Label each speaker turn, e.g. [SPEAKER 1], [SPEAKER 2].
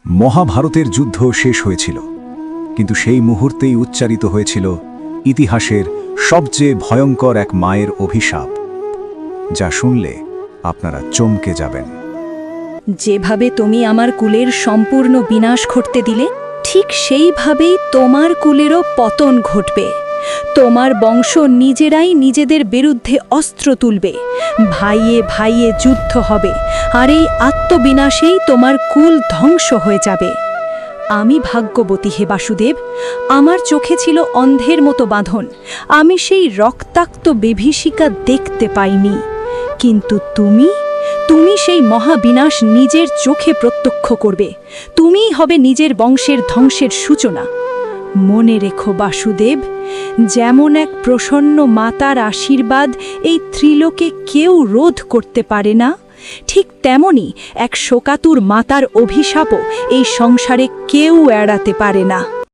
[SPEAKER 1] মহাভারতের যুদ্ধ শেষ হয়েছিল, কিন্তু সেই মুহূর্তেই উচ্চারিত হয়েছিল ইতিহাসের সবচেয়ে ভয়ঙ্কর এক মায়ের অভিশাপ, যা শুনলে আপনারা চমকে যাবেন।
[SPEAKER 2] যেভাবে তুমি আমার কুলের সম্পূর্ণ বিনাশ ঘটতে দিলে, ঠিক সেইভাবেই তোমার কুলেরও পতন ঘটবে। তোমার বংশ নিজেরাই নিজেদের বিরুদ্ধে অস্ত্র তুলবে, ভাইয়ে ভাইয়ে যুদ্ধ হবে, আর এই আত্মবিনাশেই তোমার কুল ধ্বংস হয়ে যাবে। আমি ভাগ্যবতী হে বাসুদেব, আমার চোখে ছিল অন্ধের মতো বাঁধন, আমি সেই রক্তাক্ত বিভীষিকা দেখতে পাইনি। কিন্তু তুমি সেই মহাবিনাশ নিজের চোখে প্রত্যক্ষ করবে। তুমিই হবে নিজের বংশের ধ্বংসের সূচনা। মনে রেখো বাসুদেব, যেমন এক প্রসন্ন মাতার আশীর্বাদ এই ত্রিলোকে কেউ রোধ করতে পারে না, ঠিক তেমনি এক শোকাতুর মাতার অভিশাপও এই সংসারে কেউ এড়াতে পারে না।